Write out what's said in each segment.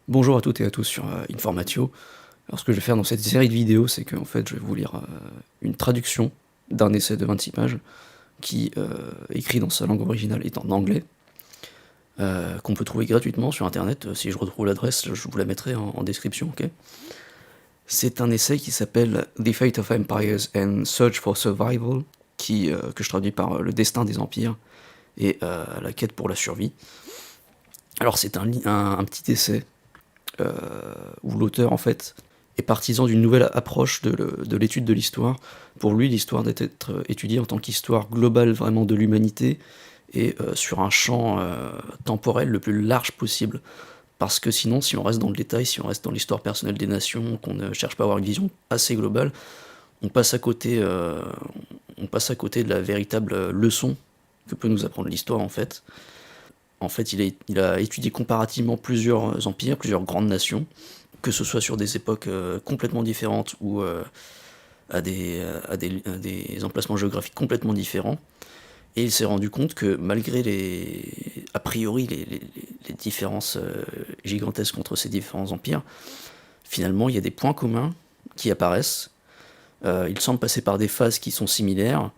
Bonjour à toutes et à tous sur Informatio. Alors ce que je vais faire dans cette série de vidéos, c'est qu'en fait je vais vous lire une traduction d'un essai de 26 pages qui, écrit dans sa langue originale, est en anglais, qu'on peut trouver gratuitement sur internet. Si je retrouve l'adresse, je vous la mettrai en description, ok. C'est un essai qui s'appelle The Fate of Empires and Search for Survival, que je traduis par Le destin des empires et la quête pour la survie. Alors c'est un petit essai où l'auteur en fait est partisan d'une nouvelle approche de l'étude de l'histoire. Pour lui, l'histoire doit être étudiée en tant qu'histoire globale vraiment de l'humanité et sur un champ temporel le plus large possible. Parce que sinon, si on reste dans le détail, si on reste dans l'histoire personnelle des nations, qu'on ne cherche pas à avoir une vision assez globale, on passe à côté de la véritable leçon que peut nous apprendre l'histoire en fait. En fait, il a étudié comparativement plusieurs empires, plusieurs grandes nations, que ce soit sur des époques complètement différentes ou à des emplacements géographiques complètement différents. Et il s'est rendu compte que malgré a priori les différences gigantesques entre ces différents empires, finalement il y a des points communs qui apparaissent. Il semble passer par des phases qui sont similaires,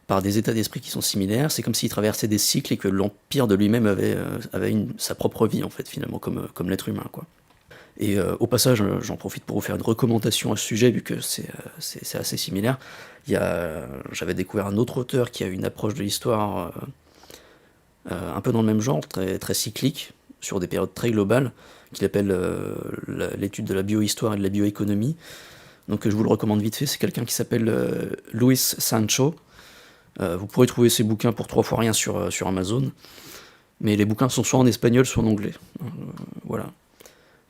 par des états d'esprit qui sont similaires. C'est comme s'il traversait des cycles et que l'Empire de lui-même avait sa propre vie, en fait, finalement, comme l'être humain, quoi. Et au passage, j'en profite pour vous faire une recommandation à ce sujet, vu que c'est assez similaire. J'avais découvert un autre auteur qui a une approche de l'histoire un peu dans le même genre, très, très cyclique, sur des périodes très globales, qu'il appelle l'étude de la biohistoire et de la bioéconomie. Donc je vous le recommande vite fait, c'est quelqu'un qui s'appelle Luis Sancho. Vous pourrez trouver ses bouquins pour 3 fois rien sur Amazon, mais les bouquins sont soit en espagnol, soit en anglais. Voilà.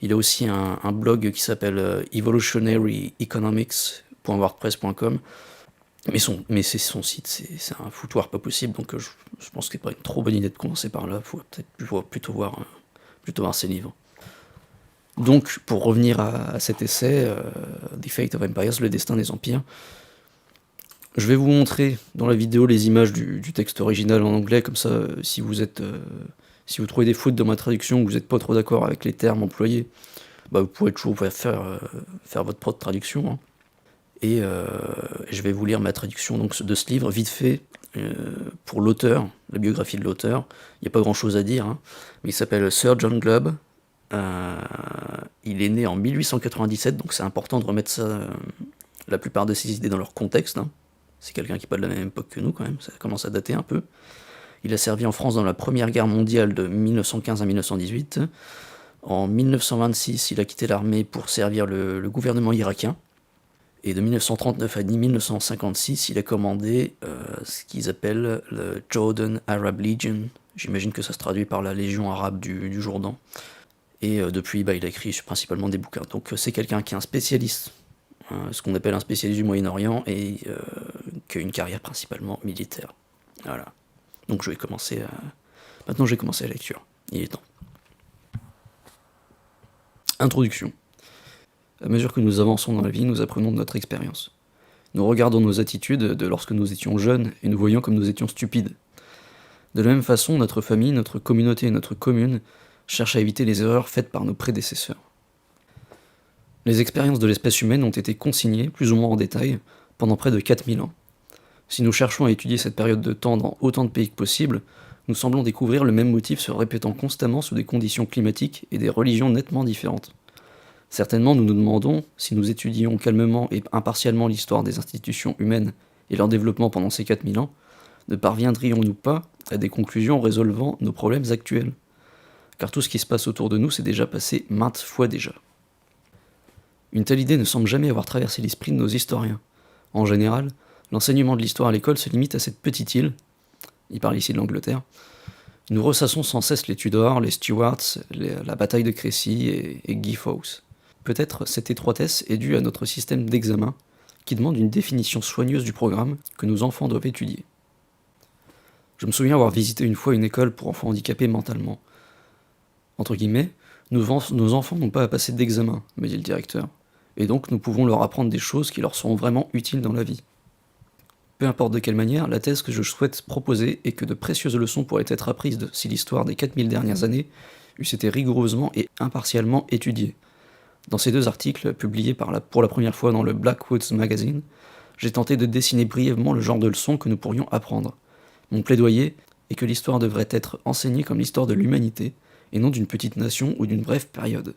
Il a aussi un blog qui s'appelle evolutionaryeconomics.wordpress.com, mais c'est son site, c'est un foutoir pas possible, donc je pense que c'est pas une trop bonne idée de commencer par là, faut plutôt voir ses livres. Donc, pour revenir à cet essai, The Fate of Empires, le destin des empires, je vais vous montrer dans la vidéo les images du texte original en anglais, comme ça, si vous trouvez des fautes dans ma traduction, que vous n'êtes pas trop d'accord avec les termes employés, bah vous pourrez toujours faire votre propre traduction. Hein. Et je vais vous lire ma traduction donc, de ce livre, vite fait, pour l'auteur, la biographie de l'auteur. Il n'y a pas grand-chose à dire, hein, mais il s'appelle Sir John Glubb. Il est né en 1897, donc c'est important de remettre la plupart de ses idées dans leur contexte. Hein. C'est quelqu'un qui n'est pas de la même époque que nous, quand même, ça commence à dater un peu. Il a servi en France dans la Première Guerre mondiale de 1915 à 1918. En 1926, il a quitté l'armée pour servir le gouvernement irakien. Et de 1939 à 1956, il a commandé ce qu'ils appellent le Jordan Arab Legion. J'imagine que ça se traduit par la Légion arabe du Jourdain. Et depuis, il a écrit principalement des bouquins. Donc c'est quelqu'un qui est un spécialiste, ce qu'on appelle un spécialiste du Moyen-Orient, et qui a une carrière principalement militaire. Voilà. Donc maintenant je vais commencer la lecture. Il est temps. Introduction. À mesure que nous avançons dans la vie, nous apprenons de notre expérience. Nous regardons nos attitudes de lorsque nous étions jeunes et nous voyons comme nous étions stupides. De la même façon, notre famille, notre communauté et notre commune cherchent à éviter les erreurs faites par nos prédécesseurs. Les expériences de l'espèce humaine ont été consignées, plus ou moins en détail, pendant près de 4000 ans. Si nous cherchons à étudier cette période de temps dans autant de pays que possible, nous semblons découvrir le même motif se répétant constamment sous des conditions climatiques et des religions nettement différentes. Certainement, nous nous demandons, si nous étudions calmement et impartialement l'histoire des institutions humaines et leur développement pendant ces 4000 ans, ne parviendrions-nous pas à des conclusions résolvant nos problèmes actuels ? Car tout ce qui se passe autour de nous s'est déjà passé maintes fois déjà. Une telle idée ne semble jamais avoir traversé l'esprit de nos historiens. En général, l'enseignement de l'histoire à l'école se limite à cette petite île, il parle ici de l'Angleterre. Nous ressassons sans cesse les Tudors, les Stuarts, la bataille de Crécy et Guy Fawkes. Peut-être cette étroitesse est due à notre système d'examen, qui demande une définition soigneuse du programme que nos enfants doivent étudier. Je me souviens avoir visité une fois une école pour enfants handicapés mentalement. Entre guillemets, nos enfants n'ont pas à passer d'examen, me dit le directeur, et donc nous pouvons leur apprendre des choses qui leur seront vraiment utiles dans la vie. Peu importe de quelle manière, la thèse que je souhaite proposer est que de précieuses leçons pourraient être apprises si l'histoire des 4000 dernières années eussent été rigoureusement et impartialement étudiés. Dans ces 2 articles, publiés pour la première fois dans le Blackwoods Magazine, j'ai tenté de dessiner brièvement le genre de leçons que nous pourrions apprendre. Mon plaidoyer est que l'histoire devrait être enseignée comme l'histoire de l'humanité, et non d'une petite nation ou d'une brève période.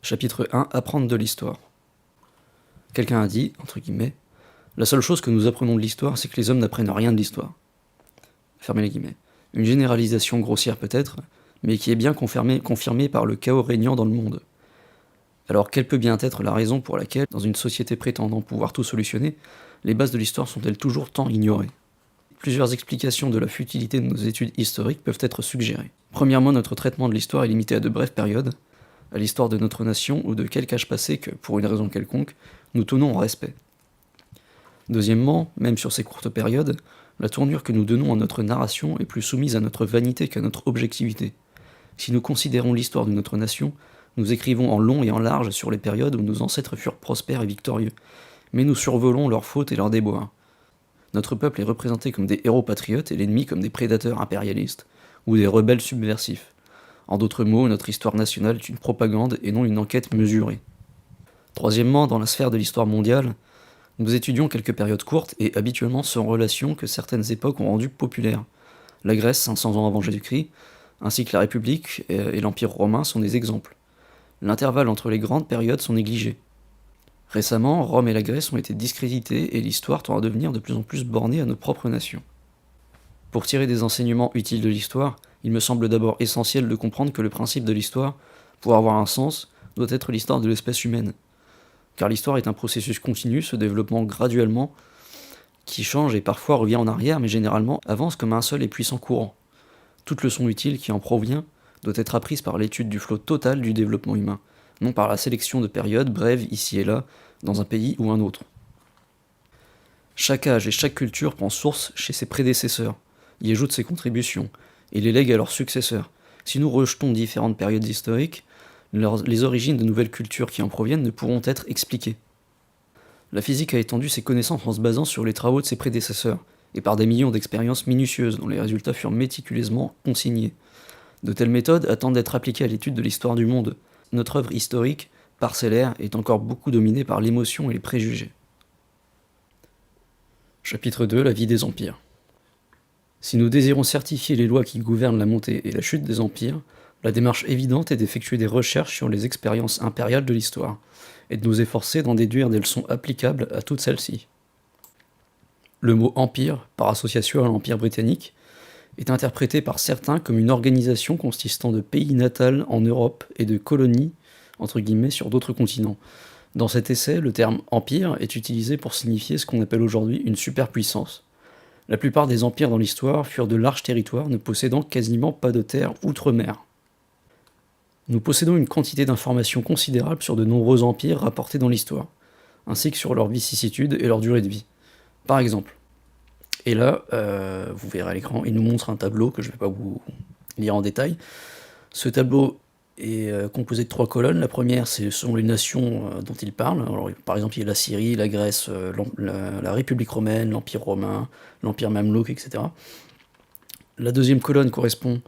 Chapitre 1. Apprendre de l'histoire. Quelqu'un a dit, entre guillemets, « La seule chose que nous apprenons de l'histoire, c'est que les hommes n'apprennent rien de l'histoire. » Fermez les guillemets. Une généralisation grossière peut-être, mais qui est bien confirmée par le chaos régnant dans le monde. Alors quelle peut bien être la raison pour laquelle, dans une société prétendant pouvoir tout solutionner, les bases de l'histoire sont-elles toujours tant ignorées ? Plusieurs explications de la futilité de nos études historiques peuvent être suggérées. Premièrement, notre traitement de l'histoire est limité à de brèves périodes, à l'histoire de notre nation ou de quelque âge passé que, pour une raison quelconque, nous tenons en respect. Deuxièmement, même sur ces courtes périodes, la tournure que nous donnons à notre narration est plus soumise à notre vanité qu'à notre objectivité. Si nous considérons l'histoire de notre nation, nous écrivons en long et en large sur les périodes où nos ancêtres furent prospères et victorieux, mais nous survolons leurs fautes et leurs déboires. Notre peuple est représenté comme des héros patriotes et l'ennemi comme des prédateurs impérialistes, ou des rebelles subversifs. En d'autres mots, notre histoire nationale est une propagande et non une enquête mesurée. Troisièmement, dans la sphère de l'histoire mondiale, nous étudions quelques périodes courtes et habituellement sans relation que certaines époques ont rendues populaires. La Grèce, 500 ans avant Jésus-Christ, ainsi que la République et l'Empire romain sont des exemples. L'intervalle entre les grandes périodes sont négligés. Récemment, Rome et la Grèce ont été discrédités et l'histoire tend à devenir de plus en plus bornée à nos propres nations. Pour tirer des enseignements utiles de l'histoire, il me semble d'abord essentiel de comprendre que le principe de l'histoire, pour avoir un sens, doit être l'histoire de l'espèce humaine. Car l'histoire est un processus continu, se développant graduellement, qui change et parfois revient en arrière, mais généralement avance comme un seul et puissant courant. Toute leçon utile qui en provient doit être apprise par l'étude du flot total du développement humain, non par la sélection de périodes brèves ici et là, dans un pays ou un autre. Chaque âge et chaque culture prend source chez ses prédécesseurs, y ajoute ses contributions, et les lègue à leurs successeurs. Si nous rejetons différentes périodes historiques, les origines de nouvelles cultures qui en proviennent ne pourront être expliquées. La physique a étendu ses connaissances en se basant sur les travaux de ses prédécesseurs, et par des millions d'expériences minutieuses dont les résultats furent méticuleusement consignés. De telles méthodes attendent d'être appliquées à l'étude de l'histoire du monde. Notre œuvre historique, parcellaire, est encore beaucoup dominée par l'émotion et les préjugés. Chapitre 2. La vie des empires. Si nous désirons certifier les lois qui gouvernent la montée et la chute des empires, la démarche évidente est d'effectuer des recherches sur les expériences impériales de l'histoire, et de nous efforcer d'en déduire des leçons applicables à toutes celles-ci. Le mot « empire », par association à l'Empire britannique, est interprété par certains comme une organisation consistant de pays natals en Europe et de colonies, entre guillemets, sur d'autres continents. Dans cet essai, le terme « empire » est utilisé pour signifier ce qu'on appelle aujourd'hui une superpuissance. La plupart des empires dans l'histoire furent de larges territoires ne possédant quasiment pas de terre outre-mer. Nous possédons une quantité d'informations considérable sur de nombreux empires rapportés dans l'histoire, ainsi que sur leurs vicissitudes et leur durée de vie. Par exemple, et là, vous verrez à l'écran, il nous montre un tableau que je ne vais pas vous lire en détail. Ce tableau est composé de 3 colonnes. La première, ce sont les nations dont il parle. Alors, par exemple, il y a la Syrie, la Grèce, la République romaine, l'Empire romain, l'Empire mamelouk, etc. La deuxième colonne correspond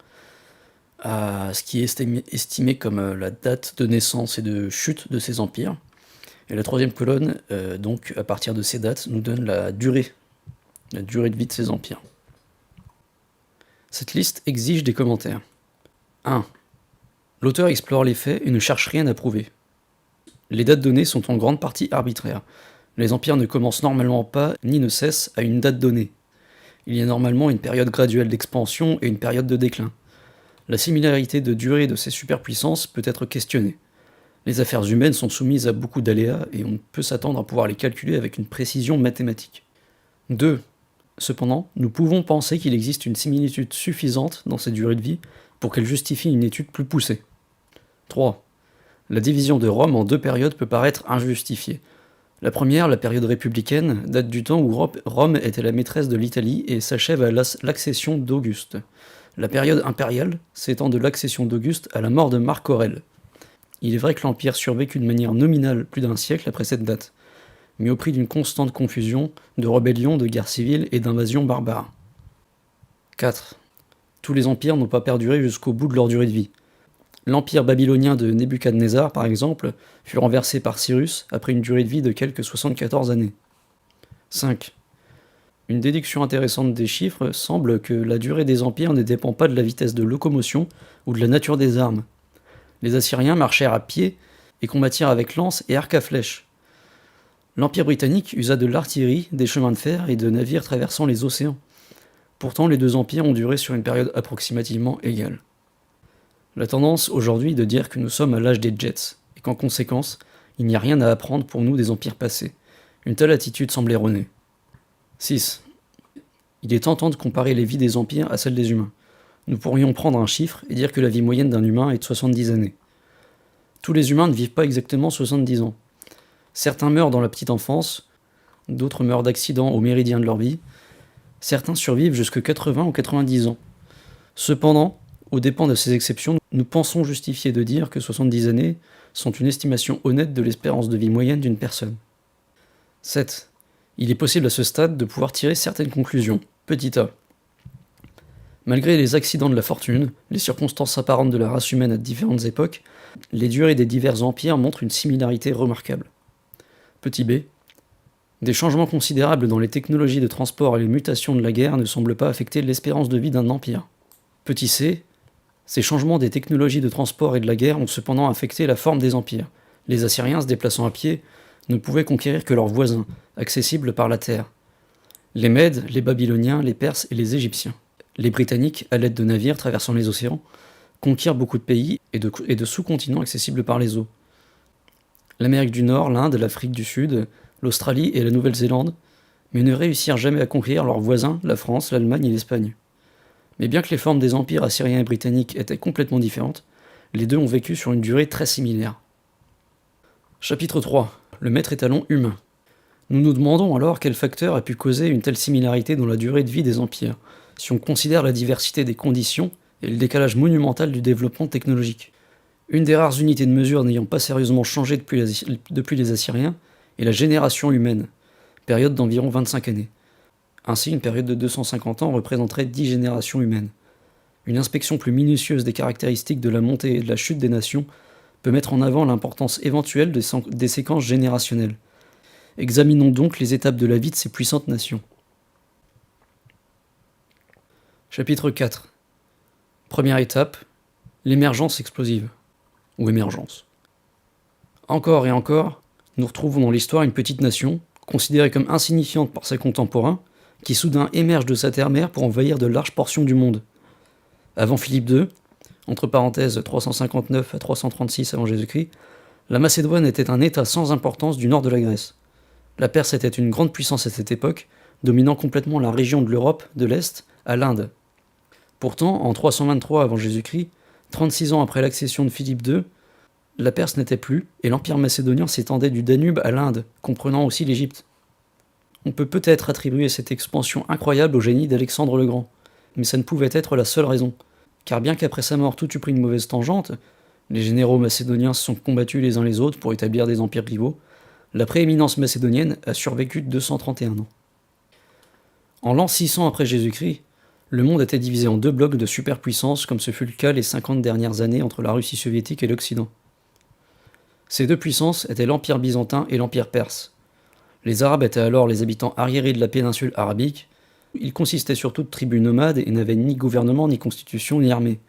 à ce qui est estimé comme la date de naissance et de chute de ces empires. Et la troisième colonne, donc à partir de ces dates, nous donne la durée de vie de ces empires. Cette liste exige des commentaires. 1. L'auteur explore les faits et ne cherche rien à prouver. Les dates données sont en grande partie arbitraires. Les empires ne commencent normalement pas ni ne cessent à une date donnée. Il y a normalement une période graduelle d'expansion et une période de déclin. La similarité de durée de ces superpuissances peut être questionnée. Les affaires humaines sont soumises à beaucoup d'aléas et on peut s'attendre à pouvoir les calculer avec une précision mathématique. 2. Cependant, nous pouvons penser qu'il existe une similitude suffisante dans ces durées de vie pour qu'elle justifie une étude plus poussée. 3. La division de Rome en 2 périodes peut paraître injustifiée. La première, la période républicaine, date du temps où Rome était la maîtresse de l'Italie et s'achève à l'accession d'Auguste. La période impériale s'étend de l'accession d'Auguste à la mort de Marc Aurèle. Il est vrai que l'Empire survécut de manière nominale plus d'un siècle après cette date, mais au prix d'une constante confusion, de rébellions, de guerres civiles et d'invasions barbares. 4. tous les empires n'ont pas perduré jusqu'au bout de leur durée de vie. L'empire babylonien de Nebuchadnezzar, par exemple, fut renversé par Cyrus après une durée de vie de quelques 74 années. 5. Une déduction intéressante des chiffres semble que la durée des empires ne dépend pas de la vitesse de locomotion ou de la nature des armes. Les Assyriens marchèrent à pied et combattirent avec lances et arcs à flèches. L'Empire britannique usa de l'artillerie, des chemins de fer et de navires traversant les océans. Pourtant, les deux empires ont duré sur une période approximativement égale. La tendance aujourd'hui est de dire que nous sommes à l'âge des Jets, et qu'en conséquence, il n'y a rien à apprendre pour nous des empires passés. Une telle attitude semble erronée. 6. Il est tentant de comparer les vies des empires à celles des humains. Nous pourrions prendre un chiffre et dire que la vie moyenne d'un humain est de 70 années. Tous les humains ne vivent pas exactement 70 ans. Certains meurent dans la petite enfance, d'autres meurent d'accidents au méridien de leur vie, certains survivent jusqu'à 80 ou 90 ans. Cependant, aux dépens de ces exceptions, nous pensons justifier de dire que 70 années sont une estimation honnête de l'espérance de vie moyenne d'une personne. 7. Il est possible à ce stade de pouvoir tirer certaines conclusions. Petit a. Malgré les accidents de la fortune, les circonstances apparentes de la race humaine à différentes époques, les durées des divers empires montrent une similarité remarquable. Petit b. Des changements considérables dans les technologies de transport et les mutations de la guerre ne semblent pas affecter l'espérance de vie d'un empire. Petit c. Ces changements des technologies de transport et de la guerre ont cependant affecté la forme des empires. Les Assyriens, se déplaçant à pied, ne pouvaient conquérir que leurs voisins, accessibles par la terre. Les Mèdes, les Babyloniens, les Perses et les Égyptiens. Les Britanniques, à l'aide de navires traversant les océans, conquirent beaucoup de pays et de sous-continents accessibles par les eaux. L'Amérique du Nord, l'Inde, l'Afrique du Sud, l'Australie et la Nouvelle-Zélande, mais ne réussirent jamais à conquérir leurs voisins, la France, l'Allemagne et l'Espagne. Mais bien que les formes des empires assyriens et britanniques étaient complètement différentes, les deux ont vécu sur une durée très similaire. Chapitre 3. Le maître étalon humain. Nous nous demandons alors quel facteur a pu causer une telle similarité dans la durée de vie des empires, si on considère la diversité des conditions et le décalage monumental du développement technologique. Une des rares unités de mesure n'ayant pas sérieusement changé depuis les Assyriens est la génération humaine, période d'environ 25 années. Ainsi, une période de 250 ans représenterait 10 générations humaines. Une inspection plus minutieuse des caractéristiques de la montée et de la chute des nations peut mettre en avant l'importance éventuelle des séquences générationnelles. Examinons donc les étapes de la vie de ces puissantes nations. Chapitre 4. Première étape, l'émergence explosive, ou émergence. Encore et encore, nous retrouvons dans l'histoire une petite nation, considérée comme insignifiante par ses contemporains, qui soudain émerge de sa terre-mère pour envahir de larges portions du monde. Avant Philippe II, entre parenthèses 359 à 336 avant Jésus-Christ, la Macédoine était un état sans importance du nord de la Grèce. La Perse était une grande puissance à cette époque, dominant complètement la région de l'Europe de l'Est à l'Inde. Pourtant, en 323 avant Jésus-Christ, 36 ans après l'accession de Philippe II, la Perse n'était plus, et l'empire macédonien s'étendait du Danube à l'Inde, comprenant aussi l'Égypte. On peut peut-être attribuer cette expansion incroyable au génie d'Alexandre le Grand, mais ça ne pouvait être la seule raison, car bien qu'après sa mort tout eût pris une mauvaise tangente, les généraux macédoniens se sont combattus les uns les autres pour établir des empires rivaux, la prééminence macédonienne a survécu 231 ans. En l'an 600 après Jésus-Christ, le monde était divisé en deux blocs de superpuissances comme ce fut le cas les 50 dernières années entre la Russie soviétique et l'Occident. Ces deux puissances étaient l'Empire byzantin et l'Empire perse. Les Arabes étaient alors les habitants arriérés de la péninsule arabique. Ils consistaient surtout de tribus nomades et n'avaient ni gouvernement, ni constitution, ni armée.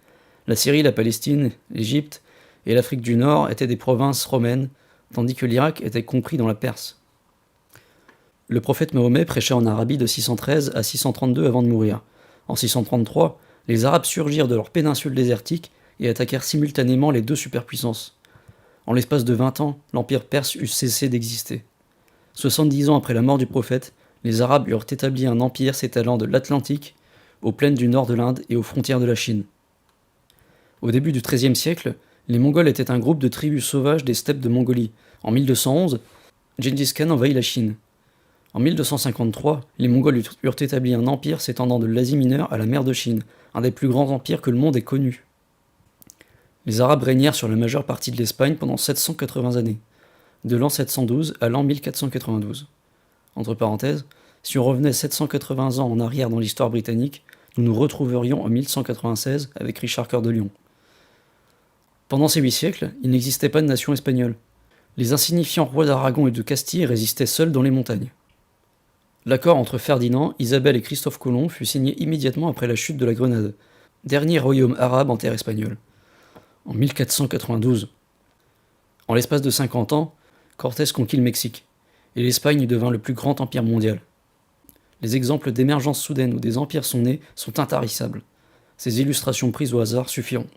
La Syrie, la Palestine, l'Égypte et l'Afrique du Nord étaient des provinces romaines, tandis que l'Irak était compris dans la Perse. Le prophète Mahomet prêchait en Arabie de 613 à 632 avant de mourir. En 633, les Arabes surgirent de leur péninsule désertique et attaquèrent simultanément les deux superpuissances. En l'espace de 20 ans, l'empire perse eut cessé d'exister. 70 ans après la mort du prophète, les Arabes eurent établi un empire s'étalant de l'Atlantique, aux plaines du nord de l'Inde et aux frontières de la Chine. Au début du XIIIe siècle, les Mongols étaient un groupe de tribus sauvages des steppes de Mongolie. En 1211, Gengis Khan envahit la Chine. En 1253, les Mongols eurent établi un empire s'étendant de l'Asie mineure à la mer de Chine, un des plus grands empires que le monde ait connus. Les Arabes régnèrent sur la majeure partie de l'Espagne pendant 780 années, de l'an 712 à l'an 1492. Entre parenthèses, si on revenait 780 ans en arrière dans l'histoire britannique, nous nous retrouverions en 1196 avec Richard Cœur de Lion. Pendant ces 8 siècles, il n'existait pas de nation espagnole. Les insignifiants rois d'Aragon et de Castille résistaient seuls dans les montagnes. L'accord entre Ferdinand, Isabelle et Christophe Colomb fut signé immédiatement après la chute de la Grenade, dernier royaume arabe en terre espagnole, en 1492. En l'espace de 50 ans, Cortés conquit le Mexique, et l'Espagne devint le plus grand empire mondial. Les exemples d'émergence soudaine où des empires sont nés sont intarissables. Ces illustrations prises au hasard suffiront.